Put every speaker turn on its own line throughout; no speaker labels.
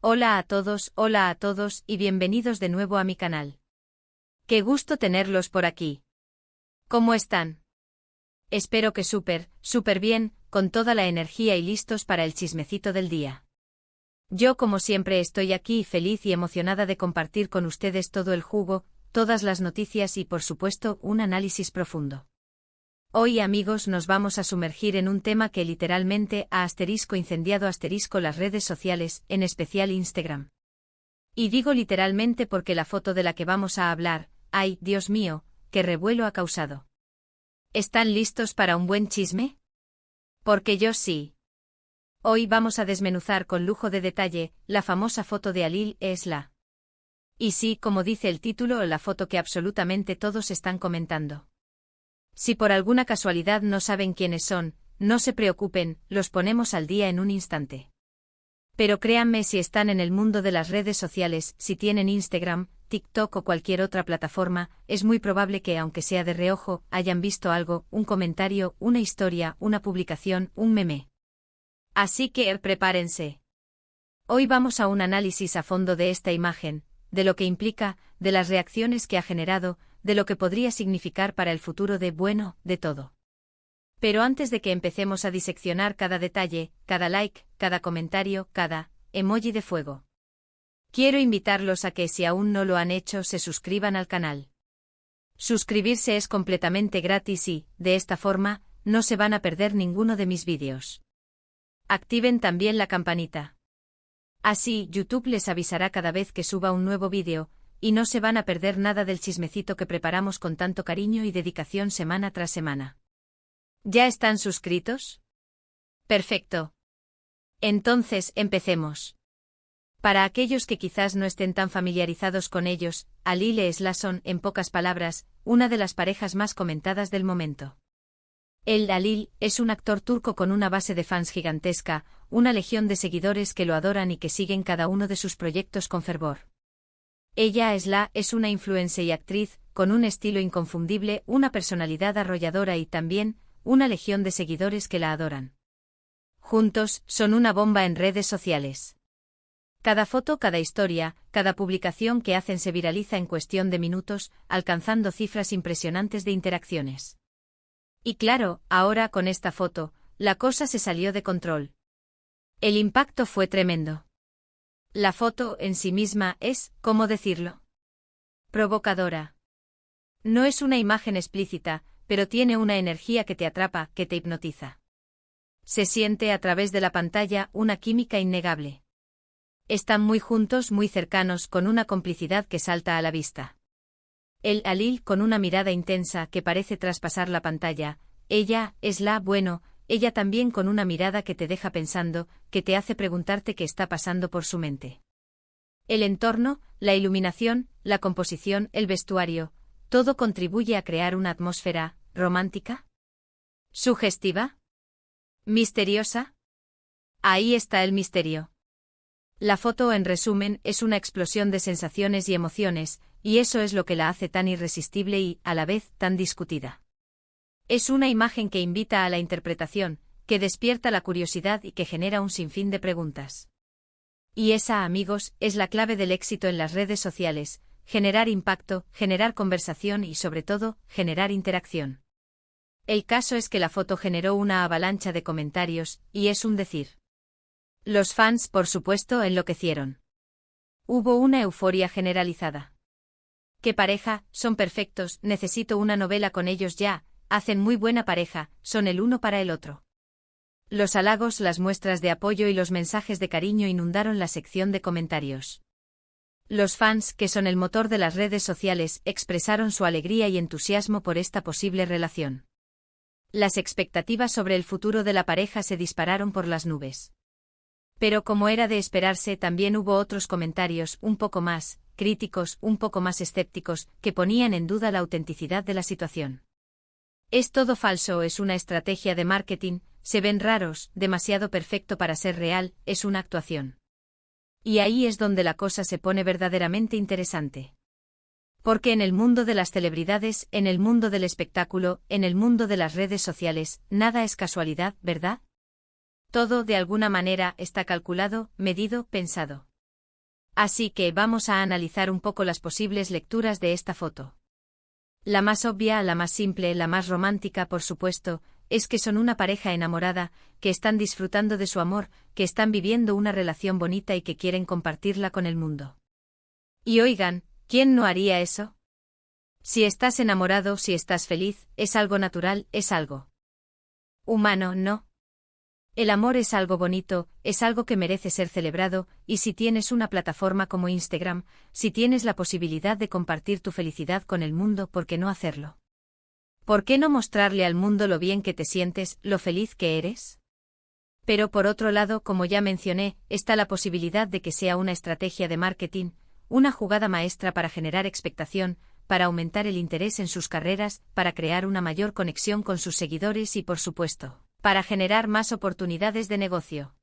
Hola a todos y bienvenidos de nuevo a mi canal. Qué gusto tenerlos por aquí. ¿Cómo están? Espero que súper bien, con toda la energía y listos para el chismecito del día. Yo como siempre estoy aquí feliz y emocionada de compartir con ustedes todo el jugo, todas las noticias y por supuesto un análisis profundo. Hoy amigos nos vamos a sumergir en un tema que literalmente ha incendiado las redes sociales, en especial Instagram. Y digo literalmente porque la foto de la que vamos a hablar, ¡ay, Dios mío!, qué revuelo ha causado. ¿Están listos para un buen chisme? Porque yo sí. Hoy vamos a desmenuzar con lujo de detalle la famosa foto de Alil Esla. Y sí, como dice el título, la foto que absolutamente todos están comentando. Si por alguna casualidad no saben quiénes son, no se preocupen, los ponemos al día en un instante. Pero créanme, si están en el mundo de las redes sociales, si tienen Instagram, TikTok o cualquier otra plataforma, es muy probable que, aunque sea de reojo, hayan visto algo, un comentario, una historia, una publicación, un meme. Así que prepárense. Hoy vamos a un análisis a fondo de esta imagen, de lo que implica, de las reacciones que ha generado, de lo que podría significar para el futuro de todo. Pero antes de que empecemos a diseccionar cada detalle, cada like, cada comentario, cada emoji de fuego, quiero invitarlos a que, si aún no lo han hecho, se suscriban al canal. Suscribirse es completamente gratis y, de esta forma, no se van a perder ninguno de mis vídeos. Activen también la campanita. Así, YouTube les avisará cada vez que suba un nuevo vídeo, y no se van a perder nada del chismecito que preparamos con tanto cariño y dedicación semana tras semana. ¿Ya están suscritos? Perfecto. Entonces, empecemos. Para aquellos que quizás no estén tan familiarizados con ellos, Alil Esla son, en pocas palabras, una de las parejas más comentadas del momento. Alil es un actor turco con una base de fans gigantesca, una legión de seguidores que lo adoran y que siguen cada uno de sus proyectos con fervor. Ella Esla es una influencer y actriz, con un estilo inconfundible, una personalidad arrolladora y también, una legión de seguidores que la adoran. Juntos, son una bomba en redes sociales. Cada foto, cada historia, cada publicación que hacen se viraliza en cuestión de minutos, alcanzando cifras impresionantes de interacciones. Y claro, ahora con esta foto, la cosa se salió de control. El impacto fue tremendo. La foto en sí misma es, ¿cómo decirlo?, provocadora. No es una imagen explícita, pero tiene una energía que te atrapa, que te hipnotiza. Se siente a través de la pantalla una química innegable. Están muy juntos, muy cercanos, con una complicidad que salta a la vista. Alil con una mirada intensa que parece traspasar la pantalla, ella ella también con una mirada que te deja pensando, que te hace preguntarte qué está pasando por su mente. El entorno, la iluminación, la composición, el vestuario, todo contribuye a crear una atmósfera romántica, sugestiva, misteriosa. Ahí está el misterio. La foto, en resumen, es una explosión de sensaciones y emociones, y eso es lo que la hace tan irresistible y, a la vez, tan discutida. Es una imagen que invita a la interpretación, que despierta la curiosidad y que genera un sinfín de preguntas. Y esa, amigos, es la clave del éxito en las redes sociales: generar impacto, generar conversación y, sobre todo, generar interacción. El caso es que la foto generó una avalancha de comentarios, y es un decir. Los fans, por supuesto, enloquecieron. Hubo una euforia generalizada. ¡Qué pareja! Son perfectos, necesito una novela con ellos ya. Hacen muy buena pareja, son el uno para el otro. Los halagos, las muestras de apoyo y los mensajes de cariño inundaron la sección de comentarios. Los fans, que son el motor de las redes sociales, expresaron su alegría y entusiasmo por esta posible relación. Las expectativas sobre el futuro de la pareja se dispararon por las nubes. Pero como era de esperarse, también hubo otros comentarios, un poco más críticos, un poco más escépticos, que ponían en duda la autenticidad de la situación. ¿Es todo falso o es una estrategia de marketing? ¿Se ven raros, demasiado perfecto para ser real, es una actuación? Y ahí es donde la cosa se pone verdaderamente interesante. Porque en el mundo de las celebridades, en el mundo del espectáculo, en el mundo de las redes sociales, nada es casualidad, ¿verdad? Todo, de alguna manera, está calculado, medido, pensado. Así que vamos a analizar un poco las posibles lecturas de esta foto. La más obvia, la más simple, la más romántica, por supuesto, es que son una pareja enamorada, que están disfrutando de su amor, que están viviendo una relación bonita y que quieren compartirla con el mundo. Y oigan, ¿quién no haría eso? Si estás enamorado, si estás feliz, es algo natural, es algo humano, ¿no? El amor es algo bonito, es algo que merece ser celebrado, y si tienes una plataforma como Instagram, si tienes la posibilidad de compartir tu felicidad con el mundo, ¿por qué no hacerlo? ¿Por qué no mostrarle al mundo lo bien que te sientes, lo feliz que eres? Pero por otro lado, como ya mencioné, está la posibilidad de que sea una estrategia de marketing, una jugada maestra para generar expectación, para aumentar el interés en sus carreras, para crear una mayor conexión con sus seguidores y, por supuesto, para generar más oportunidades de negocio.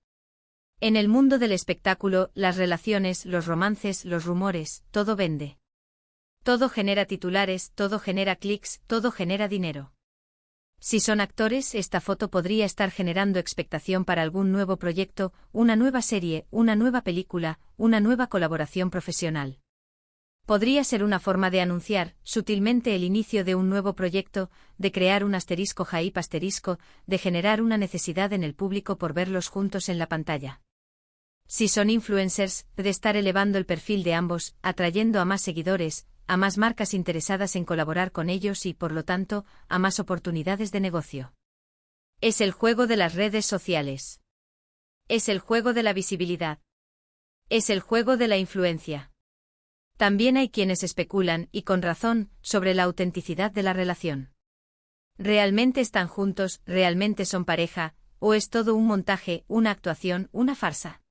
En el mundo del espectáculo, las relaciones, los romances, los rumores, todo vende. Todo genera titulares, todo genera clics, todo genera dinero. Si son actores, esta foto podría estar generando expectación para algún nuevo proyecto, una nueva serie, una nueva película, una nueva colaboración profesional. Podría ser una forma de anunciar, sutilmente, el inicio de un nuevo proyecto, de crear un asterisco hype asterisco, de generar una necesidad en el público por verlos juntos en la pantalla. Si son influencers, de estar elevando el perfil de ambos, atrayendo a más seguidores, a más marcas interesadas en colaborar con ellos y, por lo tanto, a más oportunidades de negocio. Es el juego de las redes sociales. Es el juego de la visibilidad. Es el juego de la influencia. También hay quienes especulan, y con razón, sobre la autenticidad de la relación. ¿Realmente están juntos, realmente son pareja, o es todo un montaje, una actuación, una farsa?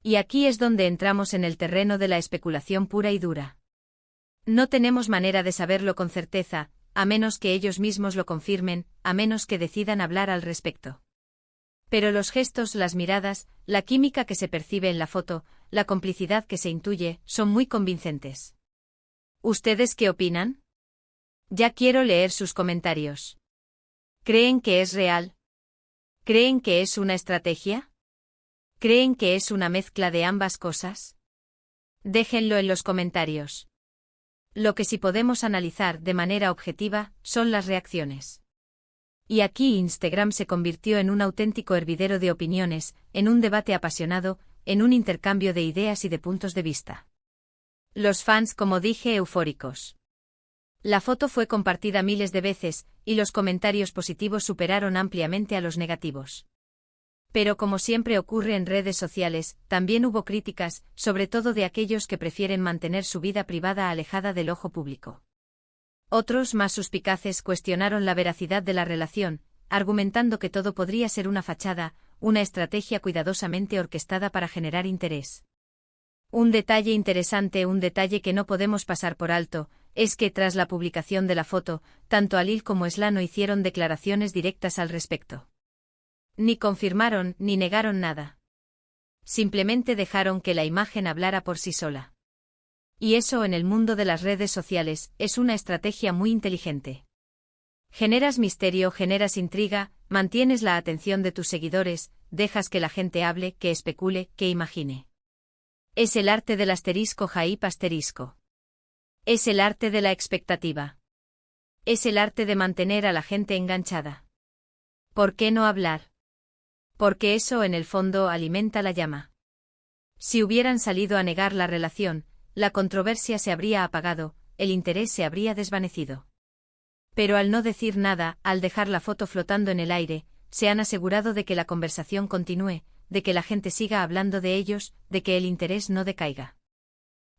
Y aquí es donde entramos en el terreno de la especulación pura y dura. No tenemos manera de saberlo con certeza, a menos que ellos mismos lo confirmen, a menos que decidan hablar al respecto. Pero los gestos, las miradas, la química que se percibe en la foto, la complicidad que se intuye, son muy convincentes. ¿Ustedes qué opinan? Ya quiero leer sus comentarios. ¿Creen que es real? ¿Creen que es una estrategia? ¿Creen que es una mezcla de ambas cosas? Déjenlo en los comentarios. Lo que sí podemos analizar de manera objetiva son las reacciones. Y aquí Instagram se convirtió en un auténtico hervidero de opiniones, en un debate apasionado, en un intercambio de ideas y de puntos de vista. Los fans, como dije, eufóricos. La foto fue compartida miles de veces, y los comentarios positivos superaron ampliamente a los negativos. Pero como siempre ocurre en redes sociales, también hubo críticas, sobre todo de aquellos que prefieren mantener su vida privada alejada del ojo público. Otros, más suspicaces, cuestionaron la veracidad de la relación, argumentando que todo podría ser una fachada, una estrategia cuidadosamente orquestada para generar interés. Un detalle interesante, un detalle que no podemos pasar por alto, es que tras la publicación de la foto, tanto Halil como Slano hicieron declaraciones directas al respecto. Ni confirmaron ni negaron nada. Simplemente dejaron que la imagen hablara por sí sola. Y eso en el mundo de las redes sociales es una estrategia muy inteligente. Generas misterio, generas intriga, mantienes la atención de tus seguidores, dejas que la gente hable, que especule, que imagine. Es el arte del asterisco hype asterisco. Es el arte de la expectativa. Es el arte de mantener a la gente enganchada. ¿Por qué no hablar? Porque eso en el fondo alimenta la llama. Si hubieran salido a negar la relación, la controversia se habría apagado, el interés se habría desvanecido. Pero al no decir nada, al dejar la foto flotando en el aire, se han asegurado de que la conversación continúe, de que la gente siga hablando de ellos, de que el interés no decaiga.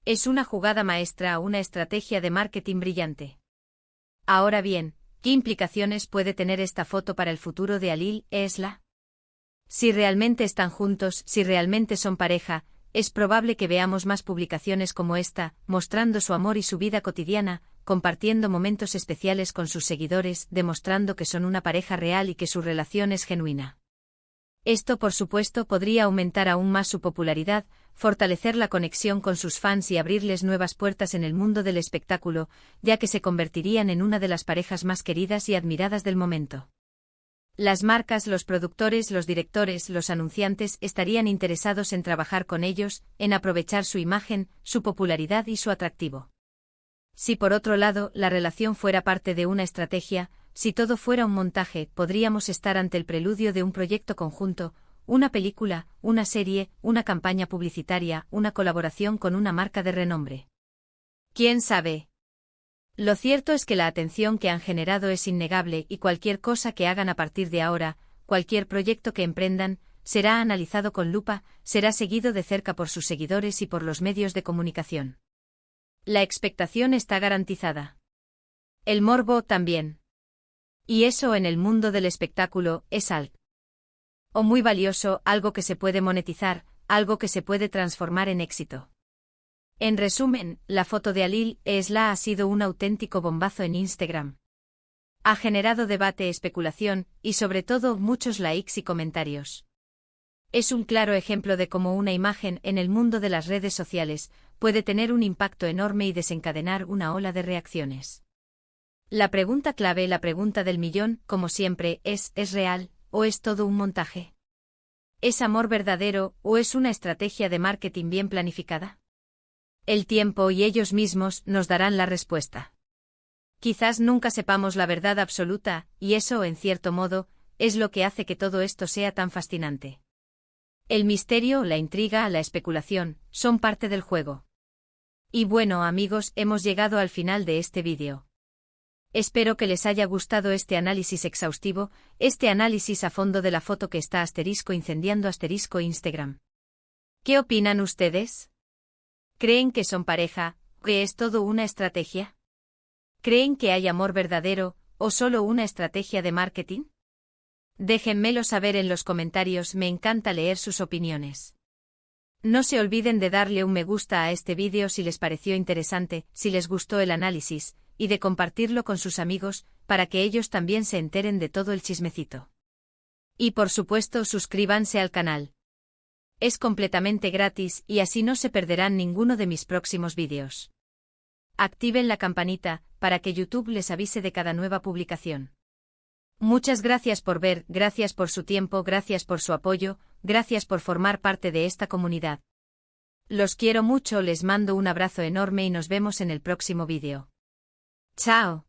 Es una jugada maestra, una estrategia de marketing brillante. Ahora bien, ¿qué implicaciones puede tener esta foto para el futuro de Halil e Esla? Si realmente están juntos, si realmente son pareja, es probable que veamos más publicaciones como esta, mostrando su amor y su vida cotidiana, compartiendo momentos especiales con sus seguidores, demostrando que son una pareja real y que su relación es genuina. Esto, por supuesto, podría aumentar aún más su popularidad, fortalecer la conexión con sus fans y abrirles nuevas puertas en el mundo del espectáculo, ya que se convertirían en una de las parejas más queridas y admiradas del momento. Las marcas, los productores, los directores, los anunciantes estarían interesados en trabajar con ellos, en aprovechar su imagen, su popularidad y su atractivo. Si por otro lado la relación fuera parte de una estrategia, si todo fuera un montaje, podríamos estar ante el preludio de un proyecto conjunto, una película, una serie, una campaña publicitaria, una colaboración con una marca de renombre. ¿Quién sabe? Lo cierto es que la atención que han generado es innegable y cualquier cosa que hagan a partir de ahora, cualquier proyecto que emprendan, será analizado con lupa, será seguido de cerca por sus seguidores y por los medios de comunicación. La expectación está garantizada. El morbo también. Y eso en el mundo del espectáculo es algo o muy valioso, algo que se puede monetizar, algo que se puede transformar en éxito. En resumen, la foto de Alil Esla ha sido un auténtico bombazo en Instagram. Ha generado debate, especulación, y sobre todo muchos likes y comentarios. Es un claro ejemplo de cómo una imagen en el mundo de las redes sociales puede tener un impacto enorme y desencadenar una ola de reacciones. La pregunta clave, la pregunta del millón, como siempre, ¿es real, o es todo un montaje? ¿Es amor verdadero, o es una estrategia de marketing bien planificada? El tiempo y ellos mismos nos darán la respuesta. Quizás nunca sepamos la verdad absoluta, y eso, en cierto modo, es lo que hace que todo esto sea tan fascinante. El misterio, la intriga, la especulación, son parte del juego. Y bueno, amigos, hemos llegado al final de este vídeo. Espero que les haya gustado este análisis exhaustivo, este análisis a fondo de la foto que está *incendiando Instagram. ¿Qué opinan ustedes? ¿Creen que son pareja, que es todo una estrategia? ¿Creen que hay amor verdadero, o solo una estrategia de marketing? Déjenmelo saber en los comentarios, me encanta leer sus opiniones. No se olviden de darle un me gusta a este vídeo si les pareció interesante, si les gustó el análisis, y de compartirlo con sus amigos, para que ellos también se enteren de todo el chismecito. Y por supuesto suscríbanse al canal. Es completamente gratis y así no se perderán ninguno de mis próximos vídeos. Activen la campanita, para que YouTube les avise de cada nueva publicación. Muchas gracias por ver, gracias por su tiempo, gracias por su apoyo, gracias por formar parte de esta comunidad. Los quiero mucho, les mando un abrazo enorme y nos vemos en el próximo vídeo. ¡Chao!